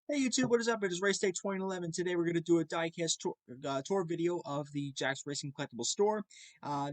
Hey YouTube, what is up? It is Race Day 2011. Today we're going to do a diecast tour video of the Jack's Racing Collectibles store.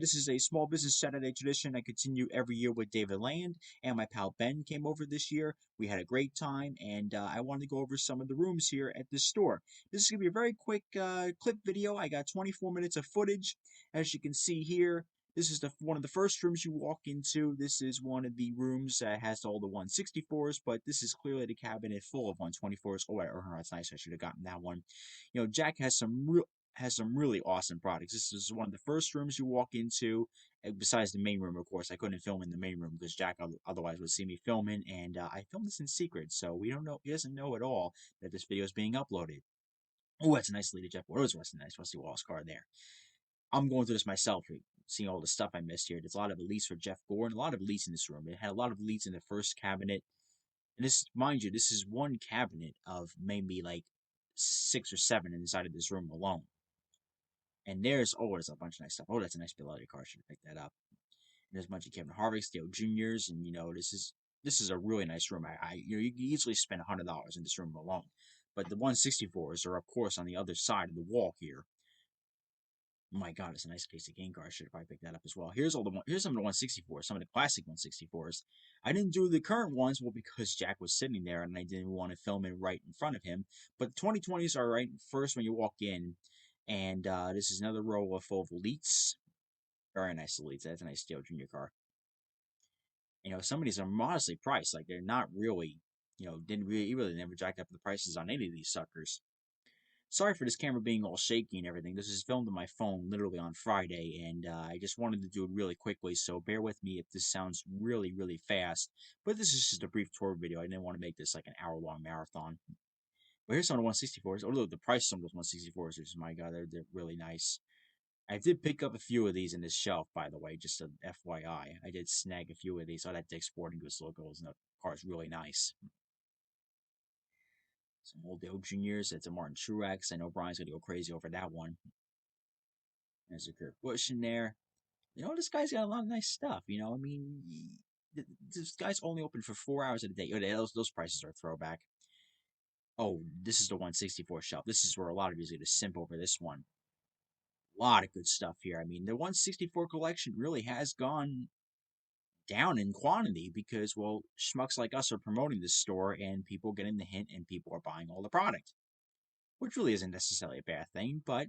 This is a small business Saturday tradition I continue every year with David Land, and my pal Ben came over this year. We had a great time, and I wanted to go over some of the rooms here at this store. This is going to be a very quick clip video. I got 24 minutes of footage, as you can see here. This is one of the first rooms you walk into. This is one of the rooms that has all the 164s, but this is clearly the cabinet full of 124s. Oh, that's nice. I should have gotten that one. You know, Jack has some really awesome products. This is one of the first rooms you walk into, besides the main room, of course. I couldn't film in the main room because Jack otherwise would see me filming, and I filmed this in secret, so we don't know. He doesn't know at all that this video is being uploaded. Oh, that's a nice lead to Jeff. What was a nice Rusty Wallace card there? I'm going through this myself, seeing all the stuff I missed here. There's a lot of elites for Jeff Gordon, a lot of elites in this room. It had a lot of elites in the first cabinet. And this, mind you, this is one cabinet of maybe like 6 or 7 inside of this room alone. And there's a bunch of nice stuff. Oh, that's a nice Bill card. Should have picked that up. And there's a bunch of Kevin Harvick, Dale Juniors, and this is a really nice room. You can easily spend $100 in this room alone. But the 164s are of course on the other side of the wall here. My God, it's a nice case of game card. I should have probably picked that up as well. Here's some of the 164s, some of the classic 164s. I didn't do the current ones, well, because Jack was sitting there and I didn't want to film it right in front of him. But the 2020s are right first when you walk in, and this is another row of full of elites. Very nice elites. That's a nice Steel Junior car. Some of these are modestly priced, like they're not really, didn't really, he really never jacked up the prices on any of these suckers. Sorry for this camera being all shaky and everything. This is filmed on my phone literally on Friday, and I just wanted to do it really quickly, so bear with me if this sounds really, really fast. But this is just a brief tour video. I didn't want to make this like an hour-long marathon. But here's some of the 164s. Although the price of some of those 164s is, my God, they're really nice. I did pick up a few of these in this shelf, by the way, just a FYI. I did snag a few of these. Oh, that Dick's Sporting Goods logo and the car's really nice. Some old Dale Juniors. It's a Martin Truex. I know Brian's going to go crazy over that one. There's a Kurt Busch in there. This guy's got a lot of nice stuff. This guy's only open for 4 hours a day. Those prices are throwback. Oh, this is the 164 shelf. This is where a lot of you are going to simp over this one. A lot of good stuff here. I mean, the 164 collection really has gone down in quantity because, well, schmucks like us are promoting this store and people getting the hint and people are buying all the product, which really isn't necessarily a bad thing, but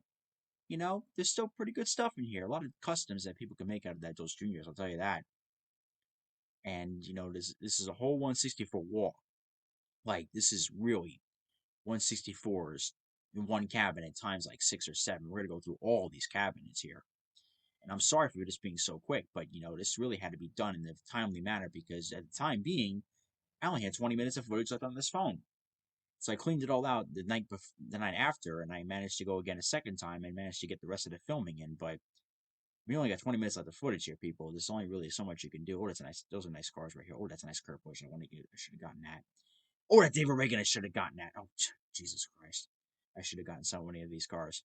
there's still pretty good stuff in here. A lot of customs that people can make out of those juniors, I'll tell you that. And this is a whole 164 wall. Like this is really 164s in one cabinet times like 6 or 7. We're gonna go through all these cabinets here. And I'm sorry for this being so quick, but this really had to be done in a timely manner because at the time being, I only had 20 minutes of footage left on this phone. So I cleaned it all out the night after, and I managed to go again a second time and managed to get the rest of the filming in. But we only got 20 minutes left of footage here, people. There's only really so much you can do. Oh, that's a nice. Those are nice cars right here. Oh, that's a nice Kurt Busch. I should have gotten that. Oh, that David Reagan. I should have gotten that. Oh, Jesus Christ. I should have gotten so many of these cars.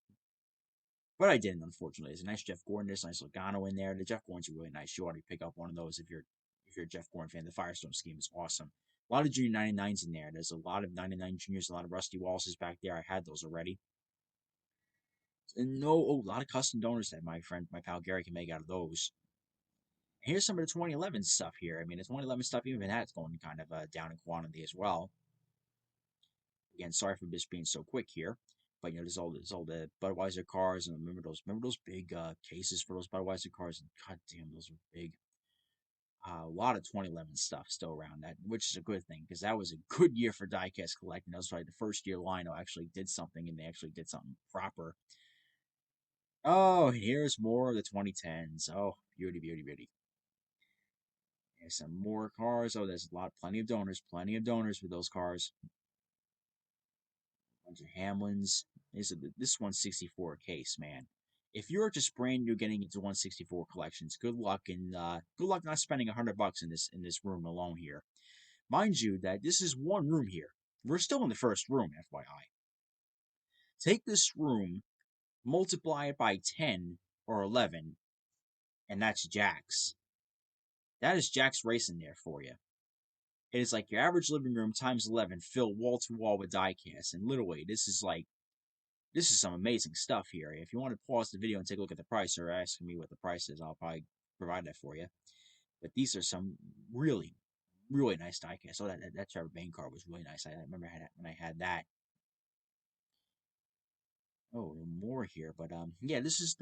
But I didn't, unfortunately. There's a nice Jeff Gordon. There's a nice Logano in there. The Jeff Gordons are really nice. You ought to pick up one of those if you're a Jeff Gordon fan. The Firestone scheme is awesome. A lot of Junior 99s in there. There's a lot of 99 Juniors, a lot of Rusty Wallaces back there. I had those already. And a lot of custom donors that my pal Gary can make out of those. Here's some of the 2011 stuff here. I mean, the 2011 stuff, even that's going kind of down in quantity as well. Again, sorry for this being so quick here, but there's all the Budweiser cars, and remember those big cases for those Budweiser cars, and god damn, those are big. A lot of 2011 stuff still around that, which is a good thing because that was a good year for diecast collecting. That was probably the first year Lino actually did something, and they actually did something proper. Oh, here's more of the 2010s. Oh, beauty, beauty, beauty. There's some more cars. Oh, there's plenty of donors with those cars. A bunch of Hamlins. This 164 case, man. If you're just brand new getting into 164 collections, good luck and good luck not spending $100 in this room alone here. Mind you, that this is one room here. We're still in the first room, FYI. Take this room, multiply it by 10 or 11, and that's Jack's. That is Jack's Racing there for you. It is like your average living room times 11, filled wall to wall with diecast. And literally, this is some amazing stuff here. If you want to pause the video and take a look at the price, or ask me what the price is, I'll probably provide that for you. But these are some really, really nice diecast. Oh, that Trevor Bain card was really nice. I remember when I had that. Oh, more here, but yeah, this is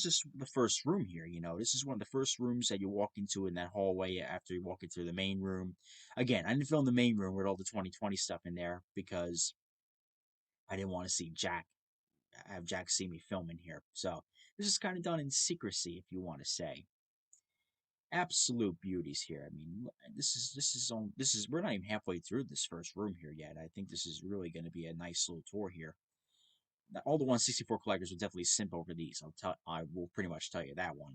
just the first room here. You know, this is one of the first rooms that you walk into in that hallway after you walk into the main room. Again, I didn't film the main room with all the 2020 stuff in there because I didn't want to see have Jack see me filming here. So this is kind of done in secrecy, if you want to say. Absolute beauties here. I mean, this is we're not even halfway through this first room here yet. I think this is really going to be a nice little tour here. Now, all the 164 collectors will definitely simp over these. I will pretty much tell you that one.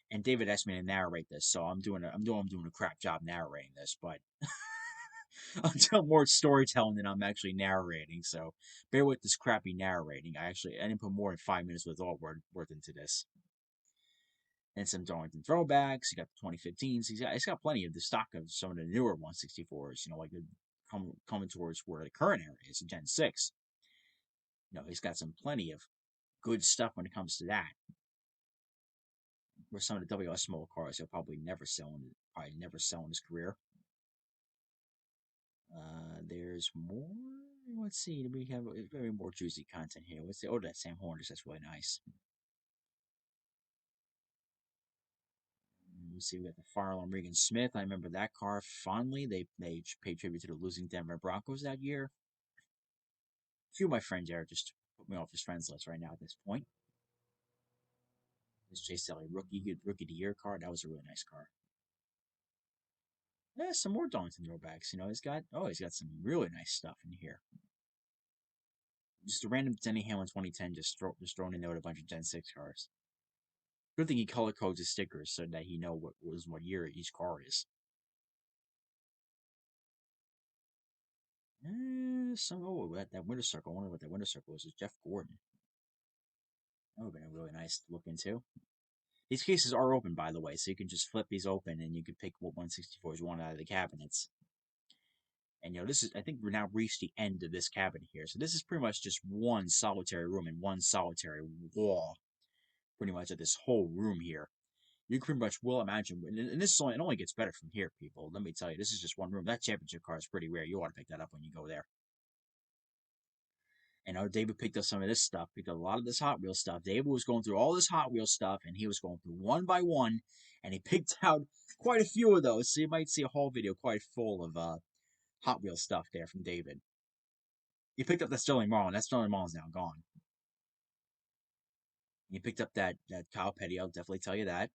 And David asked me to narrate this, so I'm doing a crap job narrating this, but I'm doing more storytelling than I'm actually narrating. So bear with this crappy narrating. I didn't put more than 5 minutes worth into this. And some Darlington Throwbacks. You got the 2015s. It's got plenty of the stock of some of the newer 164s. You know, like coming towards where the current era is, Gen 6. You know, he's got some plenty of good stuff when it comes to that. Where some of the WS small cars he'll probably never sell in his career. There's more. Let's see. We have very more juicy content here. Let's see. Oh, that Sam Hornish. That's really nice. Let's see. We got the Farland Regan Smith. I remember that car fondly. They paid tribute to the losing Denver Broncos that year. A few of my friends there just put me off his friends list right now at this point. This Chase Elliott rookie of the year card. That was a really nice car. Yeah, some more Darlington throwbacks. You know, he's got some really nice stuff in here. Just a random Denny Hamlin 2010 just thrown in there with a bunch of Gen 6 cars. Good thing he color codes his stickers so that he know what year each car is. That winter circle. I wonder what that winter circle is. It's Jeff Gordon. That would have been really nice to look into. These cases are open, by the way, so you can just flip these open and you can pick what 164s you want out of the cabinets. And you know, I think we're now reached the end of this cabinet here. So this is pretty much just one solitary room and one solitary wall, pretty much of this whole room here. You pretty much will imagine, and this is it only gets better from here, people. Let me tell you, this is just one room. That championship car is pretty rare. You ought to pick that up when you go there. And David picked up some of this stuff, picked up a lot of this Hot Wheels stuff. David was going through all this Hot Wheels stuff, and he was going through one by one, and he picked out quite a few of those. So you might see a whole video quite full of Hot Wheels stuff there from David. He picked up that Sterling Marlin. That Sterling Marlin's now gone. He picked up that Kyle Petty. I'll definitely tell you that.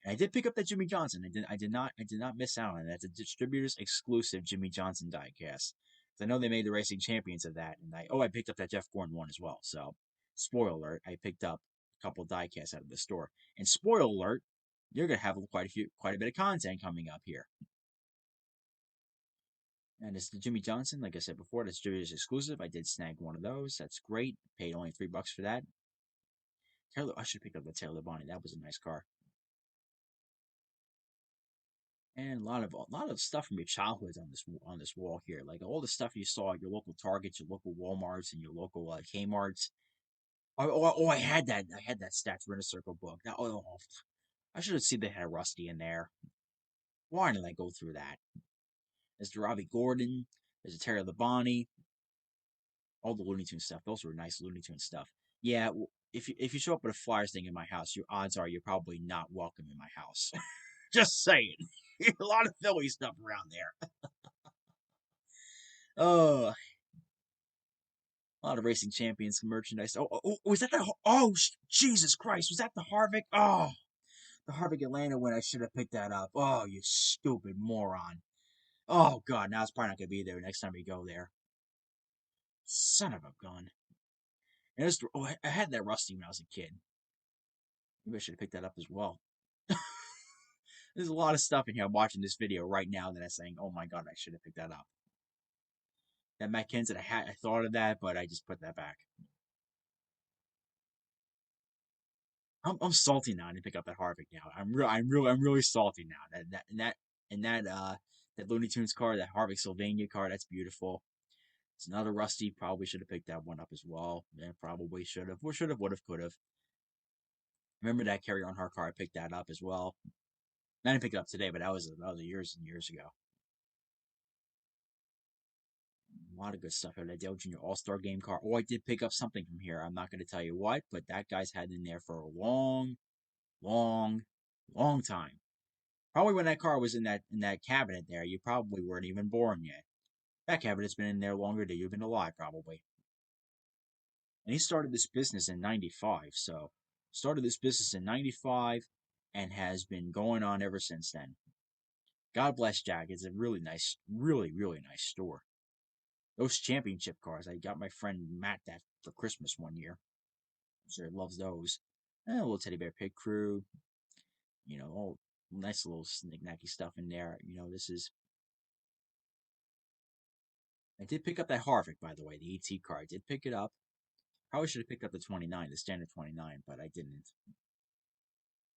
And I did pick up that Jimmy Johnson. I did not miss out on it. That's a distributor's exclusive Jimmy Johnson diecast. I know they made the Racing Champions of that, and I picked up that Jeff Gordon one as well. So, spoiler alert, I picked up a couple of diecasts out of the store. And spoiler alert, you're gonna have quite a bit of content coming up here. And it's the Jimmy Johnson, like I said before, that's distributor's exclusive. I did snag one of those. That's great. Paid only $3 for that. I should pick up the Taylor Bonnie. That was a nice car. And a lot of stuff from your childhood on this wall here, like all the stuff you saw at your local Targets, your local WalMarts, and your local Kmart's. I had that. I had that Stats Winner Circle book. I should have seen they had Rusty in there. Why did I go through that? There's the Ravi Gordon. There's a Terry Labonte. All the Looney Tunes stuff. Those were nice Looney Tunes stuff. Yeah, if you show up with a Flyers thing in my house, your odds are you're probably not welcome in my house. Just saying. A lot of Philly stuff around there. Oh, a lot of Racing Champions merchandise. Was that the? Oh, Jesus Christ! Was that the Harvick? Oh, the Harvick Atlanta when I should have picked that up. Oh, you stupid moron! Oh God, now it's probably not gonna be there next time we go there. Son of a gun! And I had that Rusty when I was a kid. Maybe I should have picked that up as well. There's a lot of stuff in here. I'm watching this video right now that I'm saying, "Oh my God, I should have picked that up." That Matt Kenseth, I thought of that, but I just put that back. I'm salty now. I didn't pick up that Harvick now. I'm really salty now. That That Looney Tunes car, that Harvick Sylvania car, that's beautiful. It's another Rusty. Probably should have picked that one up as well. Yeah, probably should have. Or should have, would have, could have. Remember that Carry On Her car? I picked that up as well. I didn't pick it up today, but that was years and years ago. A lot of good stuff here. That Dale Jr. All Star Game car. Oh, I did pick up something from here. I'm not going to tell you what, but that guy's had in there for a long, long, long time. Probably when that car was in that cabinet there, you probably weren't even born yet. That cabinet's been in there longer than you've been alive, probably. And he started this business in '95. So started this business in '95 and has been going on ever since then. God bless Jack. It's a really nice, really, really nice store. Those championship cars, I got my friend Matt that for Christmas one year. I'm sure he loves those. And a little teddy bear pit crew, all nice little snick-knacky stuff in there. This is. I did pick up that Harvick, by the way, the ET car. I did pick it up. Probably should have picked up the 29, the standard 29, but I didn't.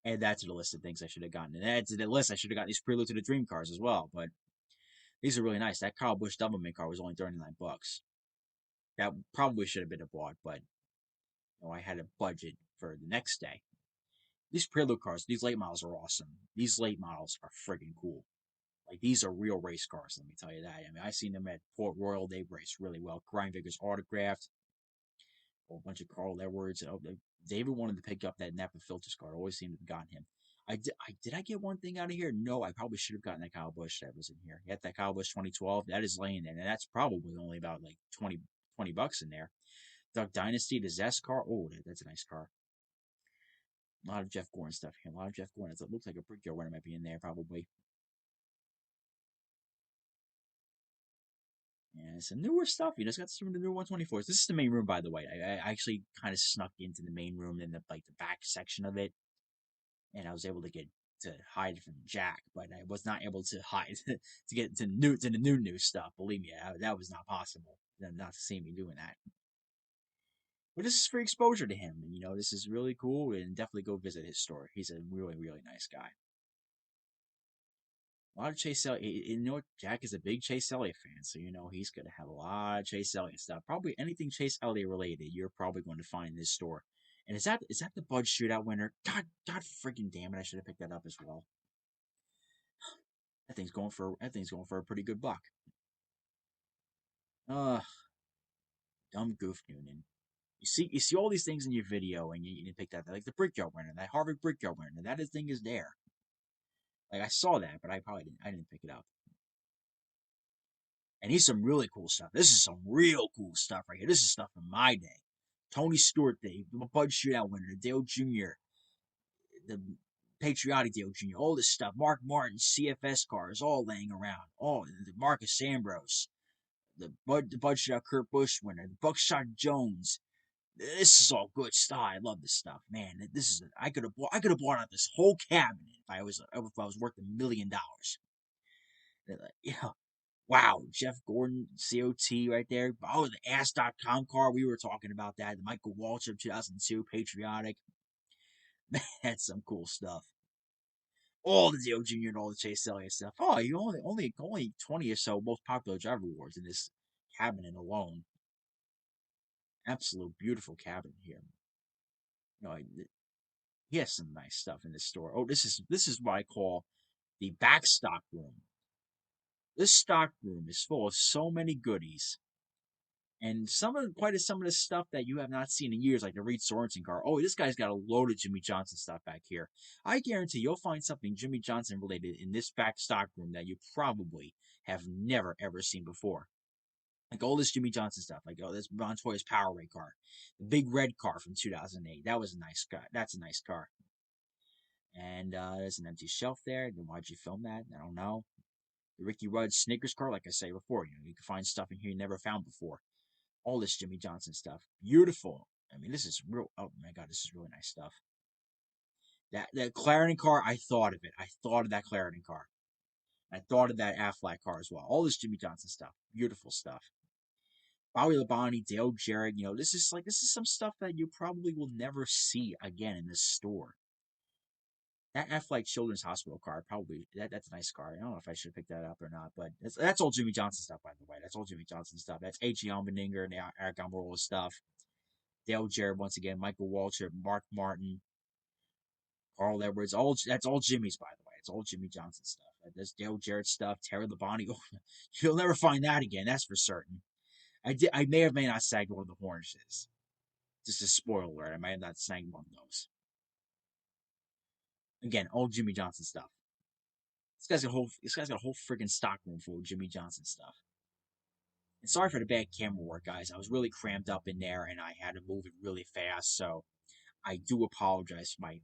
Add that to the list of things I should have gotten. And add to the list, I should have gotten these Prelude to the Dream cars as well. But these are really nice. That Kyle Busch Doublemint car was only $39. That probably should have been a bought, but I had a budget for the next day. These Prelude cars, these late models are awesome. These late models are friggin' cool. Like, these are real race cars, let me tell you that. I mean, I seen them at Port Royal. They race really well. Ryan Vickers autographed. A whole bunch of Carl Edwards. David wanted to pick up that Napa Filters car. I always seemed to have gotten him. Did I get one thing out of here? No, I probably should have gotten that Kyle Busch that was in here. You got that Kyle Busch 2012. That is laying there, and that's probably only about like 20 bucks in there. Duck Dynasty, the Zest car. Oh, that's a nice car. A lot of Jeff Gordon stuff here. A lot of Jeff Gordon. It looks like a Brickyard winner might be in there, probably. And some newer stuff. It's got some of the new 124s. This is the main room, by the way. I actually kind of snuck into the main room in the back section of it, and I was able to get to hide from Jack, but I was not able to hide to get to the new stuff. Believe me, that was not possible. Not to see me doing that. But this is free exposure to him, and this is really cool. And definitely go visit his store. He's a really, really nice guy. A lot of Chase Elliott. Jack is a big Chase Elliott fan, so he's going to have a lot of Chase Elliott stuff. Probably anything Chase Elliott related, you're probably going to find in this store. And is that the Bud Shootout winner? God freaking damn it! I should have picked that up as well. That thing's going for a pretty good buck. Ugh, dumb goof Noonan. You see all these things in your video, and you pick that, like the Brickyard winner, that Harvick Brickyard winner. That thing is there. Like, I saw that, but I didn't pick it up. And he's some really cool stuff. This is some real cool stuff right here. This is stuff from my day. Tony Stewart, the Bud Shootout winner, the Dale Jr., the Patriotic Dale Jr., all this stuff. Mark Martin, CFS cars, all laying around. All the Marcus Ambrose, the Bud Shootout Kurt Busch winner, the Buckshot Jones. This is all good stuff. I love this stuff, man. I could have bought out this whole cabinet if I was worth $1 million. Wow, Jeff Gordon, COT right there. Oh, the Ass.com car. We were talking about that. The Michael Waltrip 2002 Patriotic. Man, that's some cool stuff. All the Dale Jr. and all the Chase Elliott stuff. Oh, you only 20 or so most popular driver awards in this cabinet alone. Absolute beautiful cabinet here. He has some nice stuff in this store. Oh, this is what I call the back stock room. This stock room is full of so many goodies. And some of the stuff that you have not seen in years, like the Reed Sorensen car. Oh, this guy's got a load of Jimmy Johnson stuff back here. I guarantee you'll find something Jimmy Johnson related in this back stock room that you probably have never ever seen before. Like all this Jimmy Johnson stuff, like this Montoya's Power Ray car, the big red car from 2008. That was a nice car. That's a nice car. And there's an empty shelf there. Then why'd you film that? I don't know. The Ricky Rudd Snickers car, like I said before, you can find stuff in here you never found before. All this Jimmy Johnson stuff. Beautiful. I mean, this is real. Oh my God, this is really nice stuff. That Clarendon car, I thought of it. I thought of that Clarendon car. I thought of that Aflac car as well. All this Jimmy Johnson stuff. Beautiful stuff. Bobby Labonte, Dale Jarrett. This is some stuff that you probably will never see again in this store. That F-Flight Children's Hospital card, probably that's a nice card. I don't know if I should pick that up or not, but that's all Jimmy Johnson stuff, by the way. That's all Jimmy Johnson stuff. That's H.E. Allmendinger and Eric Almirola stuff. Dale Jarrett once again, Michael Waltrip, Mark Martin, Carl Edwards. All that's all Jimmy's, by the way. It's all Jimmy Johnson stuff. There's Dale Jarrett stuff, Terry Labonte. Oh, you'll never find that again. That's for certain. I may or may not snagged one of the Hornishes. Just a spoiler alert. I may have not snagged one of those. Again, all Jimmy Johnson stuff. This guy's got a whole freaking stock room full of Jimmy Johnson stuff. And sorry for the bad camera work, guys. I was really cramped up in there, and I had to move it really fast. So I do apologize for my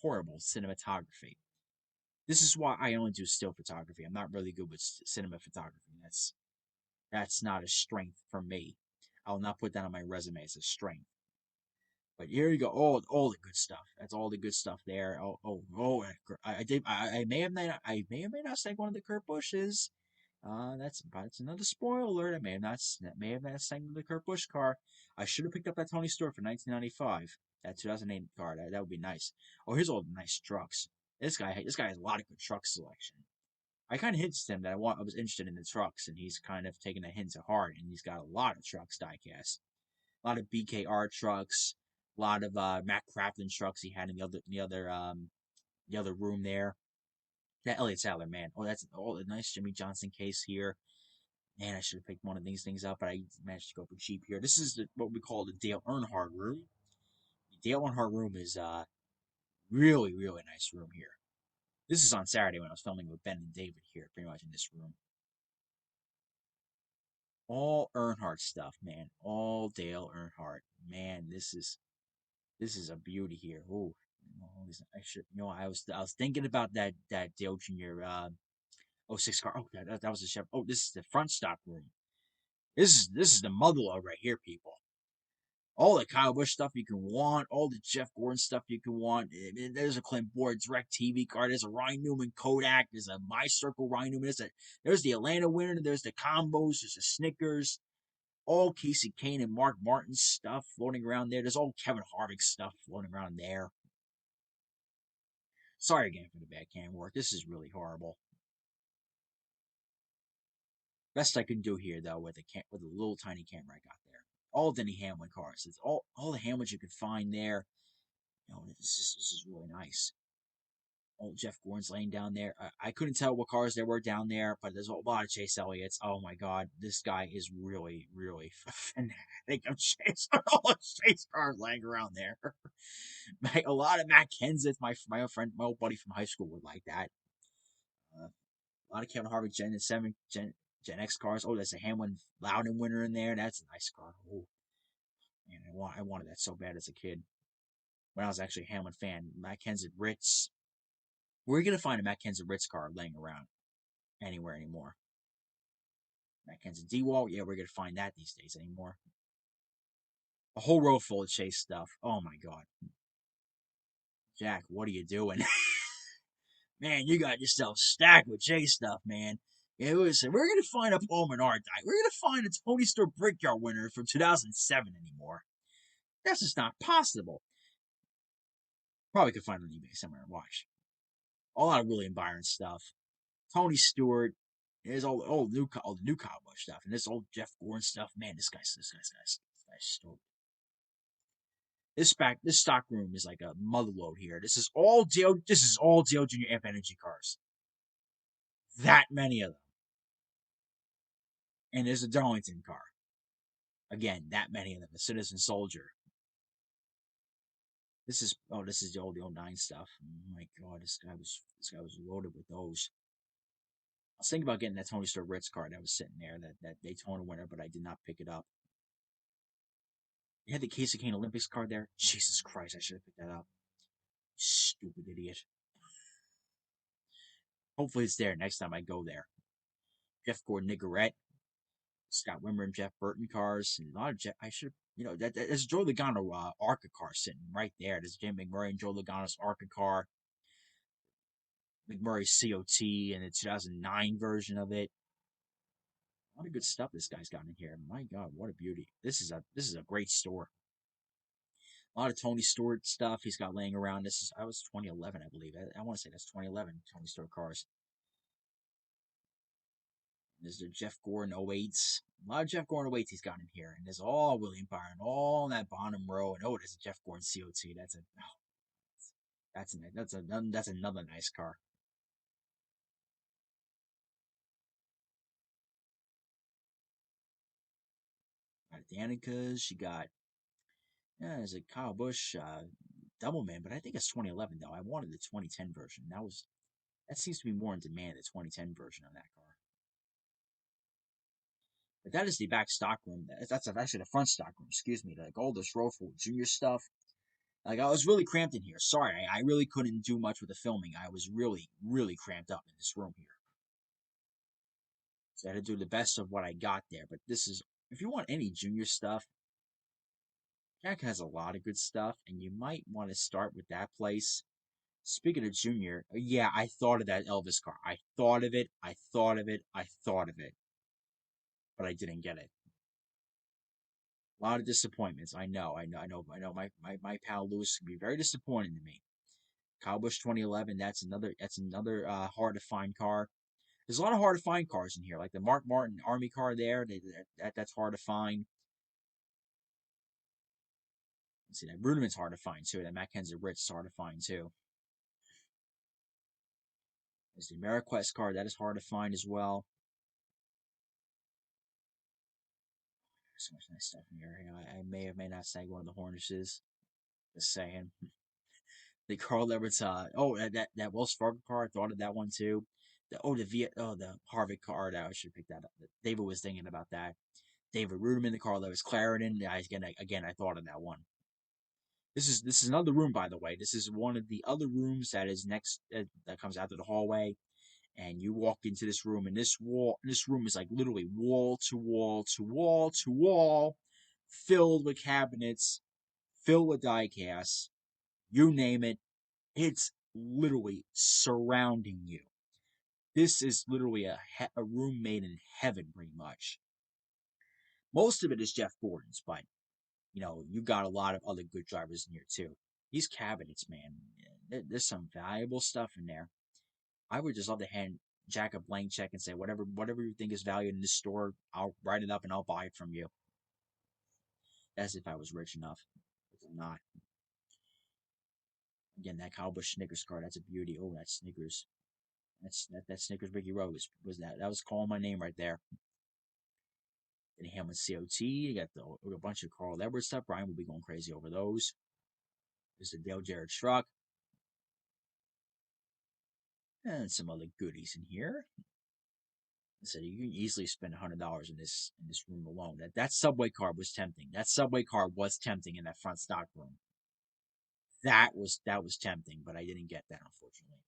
horrible cinematography. This is why I only do still photography. I'm not really good with cinema photography. That's not a strength for me. I will not put that on my resume as a strength. But here you go, all the good stuff. That's all the good stuff there. I may have not, I may or may not say one of the Kurt Bushes. That's another spoiler alert. May have not sang the Kurt Busch car. I should have picked up that Tony Stewart for 1995. That 2008 car. That would be nice. Oh, here's all the nice trucks. This guy has a lot of good truck selection. I kind of hinted to him that I was interested in the trucks, and he's kind of taken a hint to heart, and he's got a lot of trucks diecast. A lot of BKR trucks, a lot of Matt Crafton trucks he had in the other room there. That Elliott Sadler, man. Oh, that's a nice Jimmy Johnson case here. Man, I should have picked one of these things up, but I managed to go for cheap here. This is what we call the Dale Earnhardt room. The Dale Earnhardt room is really, really nice room here. This is on Saturday when I was filming with Ben and David here, pretty much in this room. All Earnhardt stuff, man. All Dale Earnhardt. Man, this is a beauty here. Ooh. I should, I was thinking about that Dale Jr. '06 car. Oh, that was a Chevy. Oh, this is the front stock room. This is the motherlode right here, people. All the Kyle Busch stuff you can want, all the Jeff Gordon stuff you can want. There's a Clint Boyd Direct TV card. There's a Ryan Newman Kodak. There's a My Circle Ryan Newman. There's the Atlanta winner. There's the combos. There's the Snickers. All Casey Kane and Mark Martin stuff floating around there. There's all Kevin Harvick stuff floating around there. Sorry again for the bad cam work. This is really horrible. Best I can do here though with a little tiny camera I got there. All Denny Hamlin cars. It's all the Hamlins you can find there. This is really nice. Old Jeff Gordon's laying down there. I couldn't tell what cars there were down there, but there's a lot of Chase Elliott's. Oh my God, this guy is really, really fanatic of Chase. All the Chase cars laying around there. A lot of Matt Kenseth, my old buddy from high school would like that. A lot of Kevin Harvick Gen X cars. Oh, there's a Hamlin Loudon winner in there. That's a nice car. Oh man, I wanted that so bad as a kid. When I was actually a Hamlin fan, Matt Kenseth Ritz. Where are you gonna find a Matt Kenseth Ritz car laying around anywhere anymore? Matt Kenseth D-Wall, yeah, we're gonna find that these days anymore. A whole row full of Chase stuff. Oh my God, Jack, what are you doing? Man, you got yourself stacked with Chase stuff, man. Yeah, listen, we're gonna find a Paul Menard die. We're gonna find a Tony Stewart Brickyard winner from 2007 anymore. That's just not possible. Probably could find it on eBay somewhere and watch. A lot of William Byron stuff. Tony Stewart. There's all the new cowboy stuff, and this old Jeff Gordon stuff. Man, this guy's stupid. This stock room is like a motherlode here. This is all Dale Jr. Amp Energy cars. That many of them. And there's a Darlington car. Again, that many of them. A Citizen Soldier. This is the old 09 stuff. Oh my God, this guy was loaded with those. I was thinking about getting that Tony Stewart Ritz card that was sitting there, that Daytona winner, but I did not pick it up. You had the Casey Kane Olympics card there? Jesus Christ, I should have picked that up. Stupid idiot. Hopefully it's there next time I go there. Jeff Gordon Nicorette, Scott Wimmer and Jeff Burton cars, and a lot of I should there's Joe Logano ARCA car sitting right there. There's Jim McMurray and Joe Logano's ARCA car. McMurray's COT and the 2009 version of it. A lot of good stuff this guy's got in here. My God, what a beauty! This is a great store. A lot of Tony Stewart stuff he's got laying around. I was 2011, I believe. I want to say that's 2011 Tony Stewart cars. There's the Jeff Gordon 08s. A lot of Jeff Gordon 08s he's got in here. And there's all William Byron, all in that bottom row. And there's a Jeff Gordon COT. That's another nice car. Got Danica's. You got there's a Kyle Busch Doubleman, but I think it's 2011 though. I wanted the 2010 version. That seems to be more in demand. The 2010 version of that car. But that is the back stock room. That's actually the front stock room. Excuse me. Like all this row for junior stuff. Like I was really cramped in here. Sorry, I really couldn't do much with the filming. I was really, really cramped up in this room here. So I had to do the best of what I got there. But this is, if you want any junior stuff, Jack has a lot of good stuff, and you might want to start with that place. Speaking of junior, yeah, I thought of that Elvis car. I thought of it. I thought of it. I thought of it. But I didn't get it. A lot of disappointments. I know. My pal Lewis can be very disappointed in me. Kyle Busch 2011. That's another hard to find car. There's a lot of hard to find cars in here, like the Mark Martin Army car there. That's hard to find. Let's see, that Rudiment's hard to find too. That Mackenzie Ritz is hard to find too. There's the AmeriQuest car. That is hard to find as well. There's so much nice stuff in here. I may or may not snag one of the Hornishes. Just saying. The Carl Everett's, that Wells Fargo car. I thought of that one too. The Harvick car. I should pick that up. David was thinking about that. David Rudiman, the Carl Everett's Clarendon. Again, I thought of that one. This is another room, by the way. This is one of the other rooms that is next that comes out to the hallway, and you walk into this room, and this room is like literally wall to wall to wall to wall, filled with cabinets, filled with die casts. You name it, it's literally surrounding you. This is literally a room made in heaven, pretty much. Most of it is Jeff Gordon's, but you got a lot of other good drivers in here too. These cabinets, man, there's some valuable stuff in there. I would just love to hand Jack a blank check and say, whatever you think is valued in this store, I'll write it up and I'll buy it from you. As if I was rich enough. But I'm not. Again, that Kyle Busch Snickers car, that's a beauty. Oh, that's Snickers. That Snickers Ricky Rose was that. That was calling my name right there. Then Hamlin COT. You got a bunch of Carl Edwards stuff. Brian will be going crazy over those. There's the Dale Jarrett truck. And some other goodies in here. I said you can easily spend $100 in this room alone. That subway car was tempting. That subway car was tempting in that front stock room. That was tempting, but I didn't get that, unfortunately.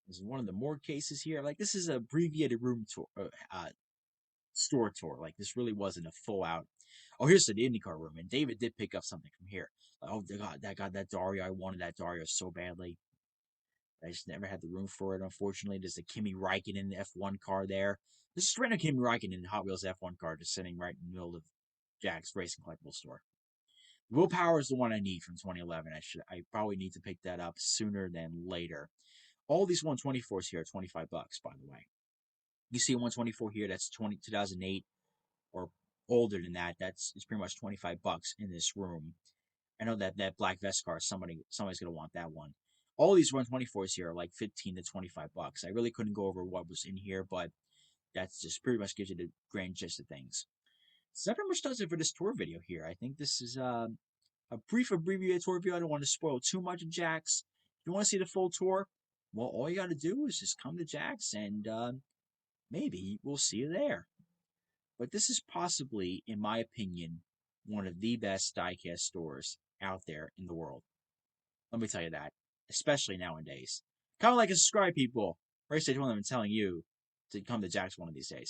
This is one of the more cases here. Like, this is a abbreviated room tour, store tour. Like, this really wasn't a full out. Oh, here's the Indycar room, and David did pick up something from here. Like, oh God, that Dario. I wanted that Dario so badly. I just never had the room for it, unfortunately. There's a Kimi Räikkönen F1 car there. This is random Kimi Räikkönen Hot Wheels F1 car just sitting right in the middle of Jack's Racing Collectibles store. Willpower is the one I need from 2011. I probably need to pick that up sooner than later. All these 124s here are $25, by the way. You see a 124 here that's 2008 or older than that. It's pretty much $25 in this room. I know that black vest car, somebody's gonna want that one. All these 124s here are like $15 to $25. I really couldn't go over what was in here, but that's just pretty much gives you the grand gist of things. So that pretty much does it for this tour video here. I think this is a brief abbreviated tour video. I don't want to spoil too much of Jack's. If you want to see the full tour, well, all you got to do is just come to Jack's, and maybe we'll see you there. But this is possibly, in my opinion, one of the best diecast stores out there in the world. Let me tell you that, especially nowadays. Comment, like, and subscribe, people. Race Day 21, I'm telling you to come to Jack's one of these days.